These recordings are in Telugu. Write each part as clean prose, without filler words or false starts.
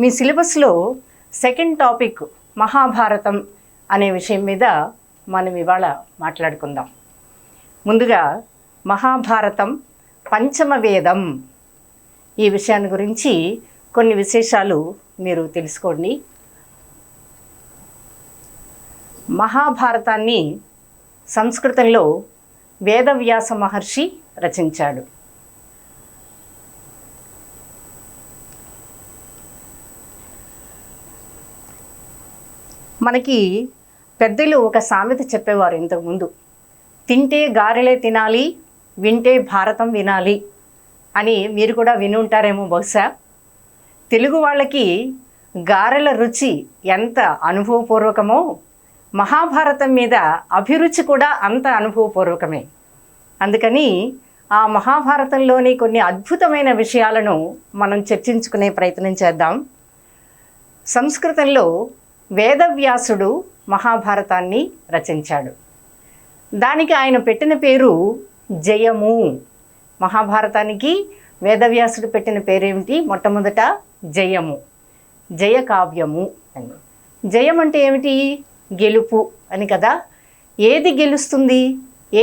మీ సిలబస్లో సెకండ్ టాపిక్ మహాభారతం అనే విషయం మీద మనం ఇవాళ మాట్లాడుకుందాం. ముందుగా మహాభారతం పంచమ వేదం ఈ విషయాన్ని గురించి కొన్ని విశేషాలు మీరు తెలుసుకోండి. మహాభారతాన్ని సంస్కృతంలో వేదవ్యాస మహర్షి రచించాడు. మనకి పెద్దలు ఒక సామెత చెప్పేవారు ఇంతకుముందు, తింటే గారెలే తినాలి, వింటే భారతం వినాలి అని. మీరు కూడా విని ఉంటారేమో బహుశా. తెలుగు వాళ్ళకి గారెల రుచి ఎంత అనుభవపూర్వకమో మహాభారతం మీద అభిరుచి కూడా అంత అనుభవపూర్వకమే. అందుకని ఆ మహాభారతంలోని కొన్ని అద్భుతమైన విషయాలను మనం చర్చించుకునే ప్రయత్నం చేద్దాం. సంస్కృతంలో వేదవ్యాసుడు మహాభారతాన్ని రచించాడు. దానికి ఆయన పెట్టిన పేరు జయము. మహాభారతానికి వేదవ్యాసుడు పెట్టిన పేరేమిటి? మొట్టమొదట జయము, జయకావ్యము అని. జయం అంటే ఏమిటి? గెలుపు అని కదా. ఏది గెలుస్తుంది,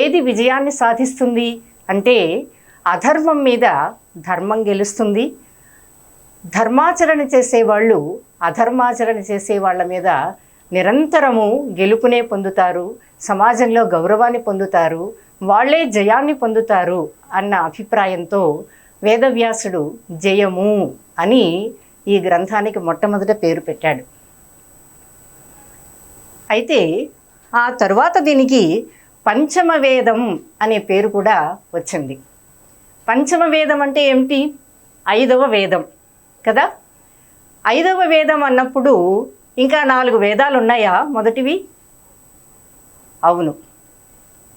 ఏది విజయాన్ని సాధిస్తుంది అంటే అధర్మం మీద ధర్మం గెలుస్తుంది. ధర్మాచరణ చేసేవాళ్ళు అధర్మాచరణ చేసే వాళ్ళ మీద నిరంతరము గెలుపునే పొందుతారు, సమాజంలో గౌరవాన్ని పొందుతారు, వాళ్ళే జయాన్ని పొందుతారు అన్న అభిప్రాయంతో వేదవ్యాసుడు జయము అని ఈ గ్రంథానికి మొట్టమొదట పేరు పెట్టాడు. అయితే ఆ తరువాత దీనికి పంచమ వేదం అనే పేరు కూడా వచ్చింది. పంచమ వేదం అంటే ఏమిటి? 5వ వేదం కదా. 5వ వేదం అన్నప్పుడు ఇంకా 4 వేదాలు ఉన్నాయా? మొదటివి అవును,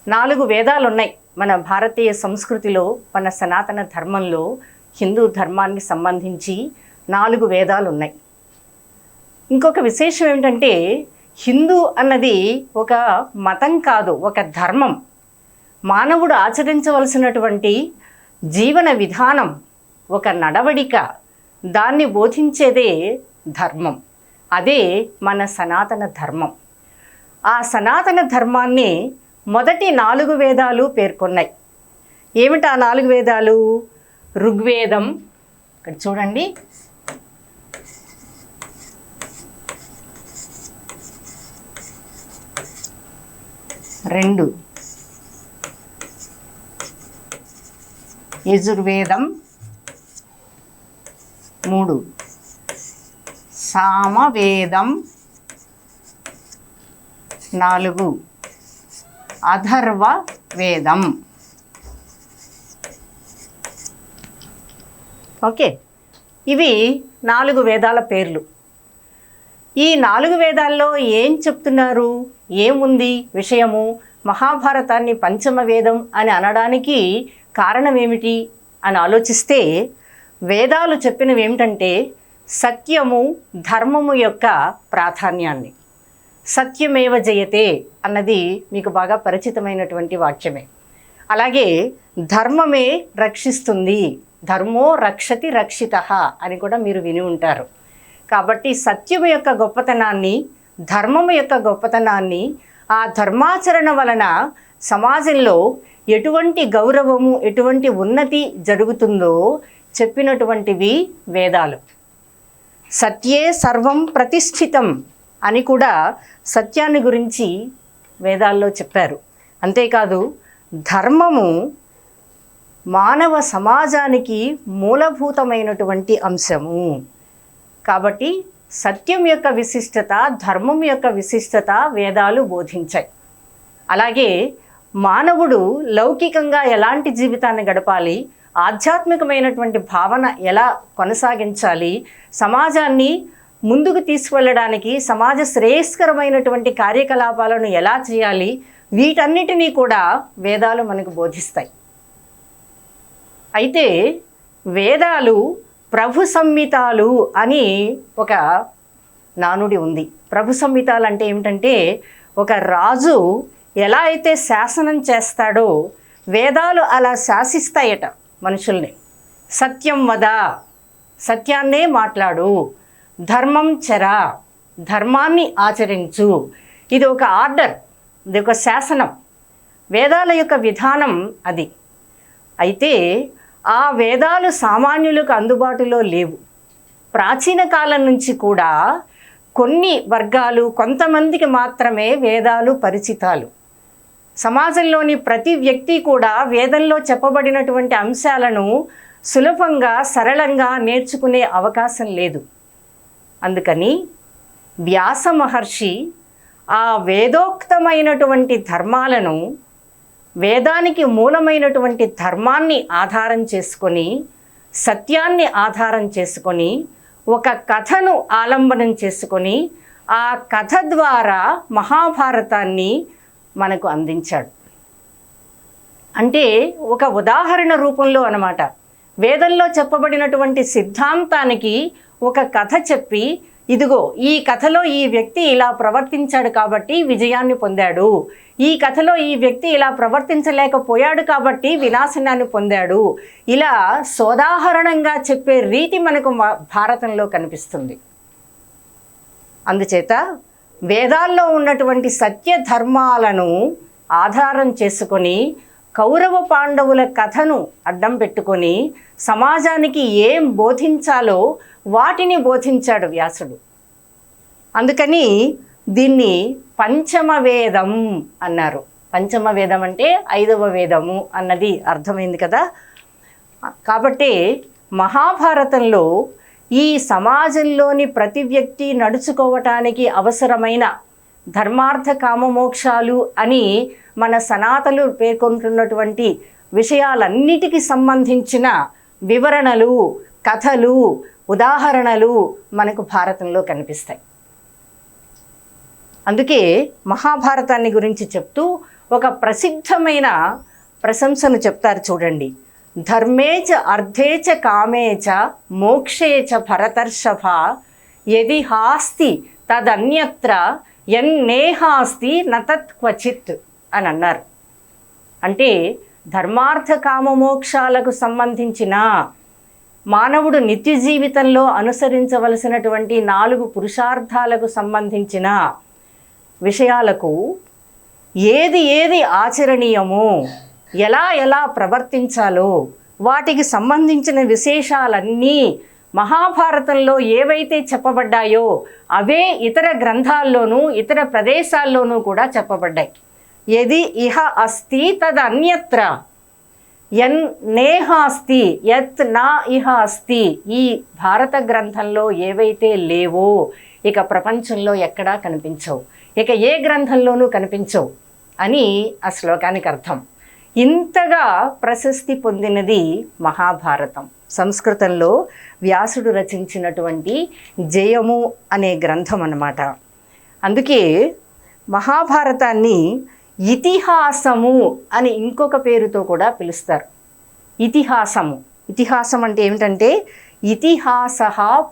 4 వేదాలు ఉన్నాయి. మన భారతీయ సంస్కృతిలో, మన సనాతన ధర్మంలో, హిందూ ధర్మానికి సంబంధించి 4 వేదాలు ఉన్నాయి. ఇంకొక విశేషం ఏమిటంటే హిందూ అన్నది ఒక మతం కాదు, ఒక ధర్మం. మానవుడు ఆచరించవలసినటువంటి జీవన విధానం, ఒక నడవడిక, దాన్ని బోధించేదే ధర్మం. అదే మన సనాతన ధర్మం. ఆ సనాతన ధర్మాన్ని మొదటి 4 వేదాలు పేర్కొన్నాయి. ఏమిటి ఆ 4 వేదాలు? ఋగ్వేదం, ఇక్కడ చూడండి, రెండు యజుర్వేదం, 3 సామవేదం, 4 అథర్వ వేదం. ఓకే, ఇవి 4 వేదాల పేర్లు. ఈ 4 వేదాల్లో ఏం చెప్తున్నారు, ఏముంది విషయము? మహాభారతాన్ని పంచమ వేదం అని అనడానికి కారణం ఏమిటి అని ఆలోచిస్తే వేదాలు చెప్పినవి ఏమిటంటే సత్యము, ధర్మము యొక్క ప్రాధాన్యాన్ని. సత్యమేవ జయతే అన్నది మీకు బాగా పరిచితమైనటువంటి వాక్యమే. అలాగే ధర్మమే రక్షిస్తుంది, ధర్మో రక్షతి రక్షితః అని కూడా మీరు విని ఉంటారు. కాబట్టి సత్యము యొక్క గొప్పతనాన్ని, ధర్మము యొక్క గొప్పతనాన్ని, ఆ ధర్మాచరణ వలన సమాజంలో ఎటువంటి గౌరవము, ఎటువంటి ఉన్నతి జరుగుతుందో చెప్పినటువంటివి వేదాలు. సత్యే సర్వం ప్రతిష్ఠితం అని కూడా సత్యాన్ని గురించి వేదాల్లో చెప్పారు. అంతేకాదు ధర్మము మానవ సమాజానికి మూలభూతమైనటువంటి అంశము. కాబట్టి సత్యం యొక్క విశిష్టత, ధర్మం యొక్క విశిష్టత వేదాలు బోధించాయి. అలాగే మానవుడు లౌకికంగా ఎలాంటి జీవితాన్ని గడపాలి, ఆధ్యాత్మికమైనటువంటి భావన ఎలా కొనసాగించాలి, సమాజాన్ని ముందుకు తీసుకువెళ్ళడానికి సమాజ శ్రేయస్కరమైనటువంటి కార్యకలాపాలను ఎలా చేయాలి, వీటన్నిటినీ కూడా వేదాలు మనకు బోధిస్తాయి. అయితే వేదాలు ప్రభు సంహితాలు అని ఒక నానుడి ఉంది. ప్రభు సంహితాలు అంటే ఏమిటంటే ఒక రాజు ఎలా అయితే శాసనం చేస్తాడో వేదాలు అలా శాసిస్తాయట మనుషుల్ని. సత్యం వద, సత్యాన్నే మాట్లాడు, ధర్మం చర, ధర్మాన్ని ఆచరించు. ఇది ఒక ఆర్డర్, ఇది ఒక శాసనం. వేదాల యొక్క విధానం అది. అయితే ఆ వేదాలు సామాన్యులకు అందుబాటులో లేవు. ప్రాచీన కాలం నుంచి కూడా కొన్ని వర్గాలు, కొంతమందికి మాత్రమే వేదాలు పరిచితాలు. సమాజంలోని ప్రతి వ్యక్తి కూడా వేదంలో చెప్పబడినటువంటి అంశాలను సులభంగా, సరళంగా నేర్చుకునే అవకాశం లేదు. అందుకని వ్యాస మహర్షి ఆ వేదోక్తమైనటువంటి ధర్మాలను, వేదానికి మూలమైనటువంటి ధర్మాన్ని ఆధారం చేసుకొని, సత్యాన్ని ఆధారం చేసుకొని, ఒక కథను ఆలంబనం చేసుకొని, ఆ కథ ద్వారా మహాభారతాన్ని మనకు అందించాడు. అంటే ఒక ఉదాహరణ రూపంలో అన్నమాట. వేదంలో చెప్పబడినటువంటి సిద్ధాంతానికి ఒక కథ చెప్పి, ఇదిగో ఈ కథలో ఈ వ్యక్తి ఇలా ప్రవర్తించాడు కాబట్టి విజయాన్ని పొందాడు, ఈ కథలో ఈ వ్యక్తి ఇలా ప్రవర్తించలేకపోయాడు కాబట్టి వినాశనాన్ని పొందాడు, ఇలా సోదాహరణంగా చెప్పే రీతి మనకు భారతంలో కనిపిస్తుంది. అందుచేత వేదాల్లో ఉన్నటువంటి సత్య ధర్మాలను ఆధారం చేసుకొని, కౌరవ పాండవుల కథను అడ్డం పెట్టుకొని సమాజానికి ఏం బోధించాలో వాటిని బోధించాడు వ్యాసుడు. అందుకని దీన్ని పంచమ వేదం అన్నారు. పంచమ వేదం అంటే 5వ వేదము అన్నది అర్థమైంది కదా. కాబట్టి మహాభారతంలో ఈ సమాజంలోని ప్రతి వ్యక్తి నడుచుకోవటానికి అవసరమైన ధర్మార్థ కామమోక్షాలు అని మన సనాతనులు పేర్కొంటున్నటువంటి విషయాలన్నిటికీ సంబంధించిన వివరణలు, కథలు, ఉదాహరణలు మనకు భారతంలో కనిపిస్తాయి. అందుకే మహాభారతాన్ని గురించి చెప్తూ ఒక ప్రసిద్ధమైన ప్రశంసను చెప్తారు చూడండి. ధర్మేచ అర్థేచ కామేచ మోక్షేచ భరతర్షభ యది హాస్తి తదన్యత్ర యన్నేహాస్తి నతత్ క్వచిత్ అని అన్నారు. అంటే ధర్మార్థ కామమోక్షాలకు సంబంధించిన మానవుడు నిత్య జీవితంలో అనుసరించవలసినటువంటి 4 పురుషార్థాలకు సంబంధించిన విషయాలకు ఏది ఏది ఆచరణీయమో, ఎలా ఎలా ప్రవర్తించాలో, వాటికి సంబంధించిన విశేషాలన్నీ మహాభారతంలో ఏవైతే చెప్పబడ్డాయో అవే ఇతర గ్రంథాల్లోనూ ఇతర ప్రదేశాల్లోనూ కూడా చెప్పబడ్డాయి. యది ఇహ అస్తి తద్ అన్యత్ర యన్ నేహాస్తి యత్ నా ఇహ అస్తి. ఈ భారత గ్రంథంలో ఏవైతే లేవో ఇక ప్రపంచంలో ఎక్కడా కనిపించవు, ఇక ఏ గ్రంథంలోనూ కనిపించవు అని ఆ శ్లోకానికి అర్థం. ఇంతగా ప్రశస్తి పొందినది మహాభారతం. సంస్కృతంలో వ్యాసుడు రచించినటువంటి జయము అనే గ్రంథం అన్నమాట. అందుకే మహాభారతాన్ని ఇతిహాసము అని ఇంకొక పేరుతో కూడా పిలుస్తారు. ఇతిహాసము, ఇతిహాసం అంటే ఏమిటంటే ఇతిహాస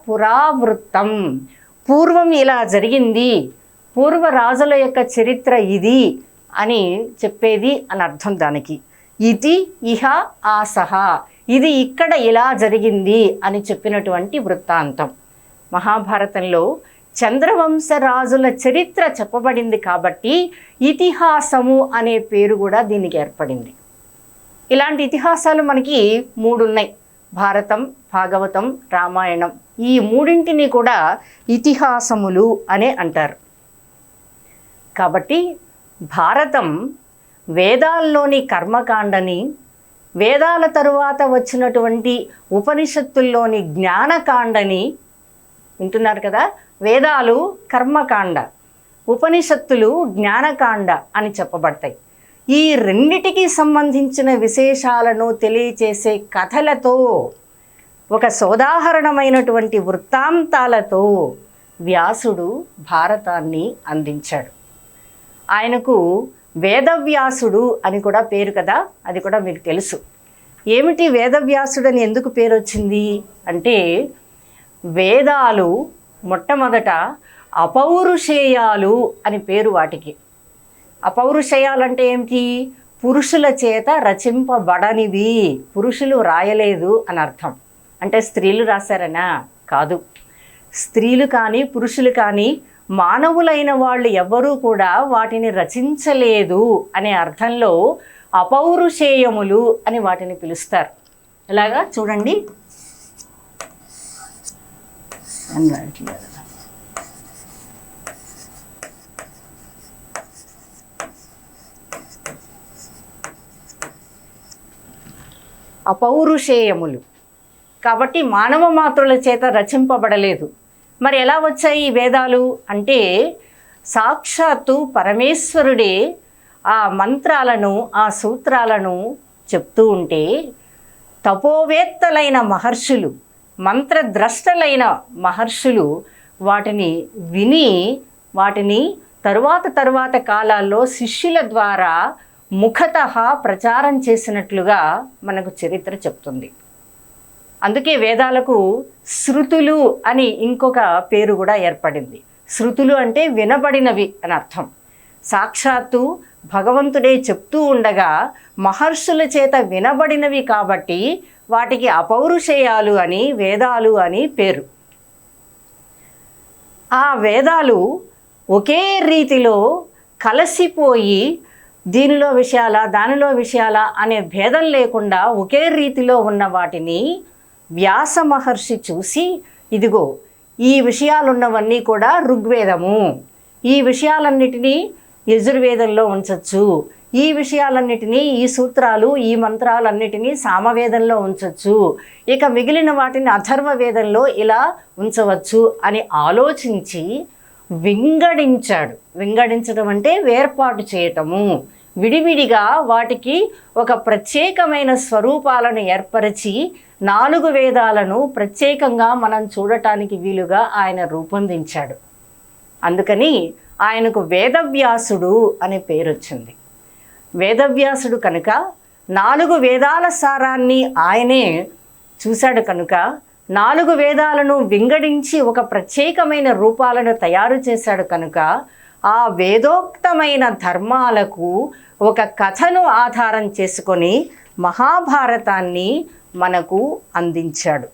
పురావృత్తం, పూర్వం ఇలా జరిగింది, పూర్వ రాజుల యొక్క చరిత్ర ఇది అని చెప్పేది అని అర్థం దానికి. ఇది ఇహ ఆసహ, ఇది ఇక్కడ ఇలా జరిగింది అని చెప్పినటువంటి వృత్తాంతం. మహాభారతంలో చంద్రవంశ రాజుల చరిత్ర చెప్పబడింది కాబట్టి ఇతిహాసము అనే పేరు కూడా దీనికి ఏర్పడింది. ఇలాంటి ఇతిహాసాలు మనకి 3 ఉన్నాయి. భారతం, భాగవతం, రామాయణం. ఈ 3ంటిని కూడా ఇతిహాసములు అనే అంటారు. కాబట్టి భారతం వేదాల్లోని కర్మకాండని, వేదాల తరువాత వచ్చినటువంటి ఉపనిషత్తుల్లోని జ్ఞానకాండని, వింటున్నారు కదా, వేదాలు కర్మకాండ, ఉపనిషత్తులు జ్ఞానకాండ అని చెప్పబడతాయి. ఈ రెండిటికి సంబంధించిన విశేషాలను తెలియచేసే కథలతో, ఒక సోదాహరణమైనటువంటి వృత్తాంతాలతో వ్యాసుడు భారతాన్ని అందించాడు. ఆయనకు వేదవ్యాసుడు అని కూడా పేరు కదా, అది కూడా మీకు తెలుసు. ఏమిటి వేదవ్యాసుడు అని ఎందుకు పేరు వచ్చింది అంటే, వేదాలు మొట్టమొదట అపౌరుషేయాలు అని పేరు వాటికి. అపౌరుషేయాలంటే ఏమిటి? పురుషుల చేత రచింపబడనివి, పురుషులు రాయలేదు అని అర్థం. అంటే స్త్రీలు రాశారనా? కాదు. స్త్రీలు కానీ పురుషులు కానీ మానవులైన వాళ్ళు ఎవ్వరూ కూడా వాటిని రచించలేదు అనే అర్థంలో అపౌరుషేయములు అని వాటిని పిలుస్తారు. ఇలాగా చూడండి, అపౌరుషేయములు కాబట్టి మానవ మాతృల చేత రచింపబడలేదు. మరి ఎలా వచ్చాయి ఈ వేదాలు అంటే, సాక్షాత్తు పరమేశ్వరుడే ఆ మంత్రాలను ఆ సూత్రాలను చెప్తూ ఉంటే తపోవేత్తలైన మహర్షులు, మంత్రద్రష్టలైన మహర్షులు వాటిని విని వాటిని తరువాత కాలాల్లో శిష్యుల ద్వారా ముఖతః ప్రచారం చేసినట్లుగా మనకు చరిత్ర చెప్తుంది. అందుకే వేదాలకు శృతులు అని ఇంకొక పేరు కూడా ఏర్పడింది. శృతులు అంటే వినబడినవి అని అర్థం. సాక్షాత్తు భగవంతుడే చెప్తూ ఉండగా మహర్షుల చేత వినబడినవి కాబట్టి వాటికి అపౌరుషేయాలు అని, వేదాలు అని పేరు. ఆ వేదాలు ఒకే రీతిలో కలసిపోయి దీనిలో విషయాల దానిలో విషయాల అనే భేదం లేకుండా ఒకే రీతిలో ఉన్న వాటిని వ్యాస మహర్షి చూసి, ఇదిగో ఈ విషయాలున్నవన్నీ కూడా ఋగ్వేదము, ఈ విషయాలన్నిటినీ యజుర్వేదంలో ఉంచవచ్చు, ఈ విషయాలన్నిటినీ ఈ సూత్రాలు ఈ మంత్రాలన్నిటినీ సామవేదంలో ఉంచవచ్చు, ఇక మిగిలిన వాటిని అథర్వవేదంలో ఇలా ఉంచవచ్చు అని ఆలోచించి వింగడించాడు. వింగడించడం అంటే వేర్పాటు చేయటము. విడివిడిగా వాటికి ఒక ప్రత్యేకమైన స్వరూపాలను ఏర్పరిచి 4 వేదాలను ప్రత్యేకంగా మనం చూడటానికి వీలుగా ఆయన రూపొందించాడు. అందుకని ఆయనకు వేదవ్యాసుడు అనే పేరు వచ్చింది. వేదవ్యాసుడు కనుక 4 వేదాల సారాన్ని ఆయనే చూశాడు కనుక 4 వేదాలను వింగడించి ఒక ప్రత్యేకమైన రూపాలను తయారు చేశాడు కనుక ఆ వేదోక్తమైన ధర్మాలకు ఒక కథను ఆధారం చేసుకొని మహాభారతాన్ని మనకు అందించాడు.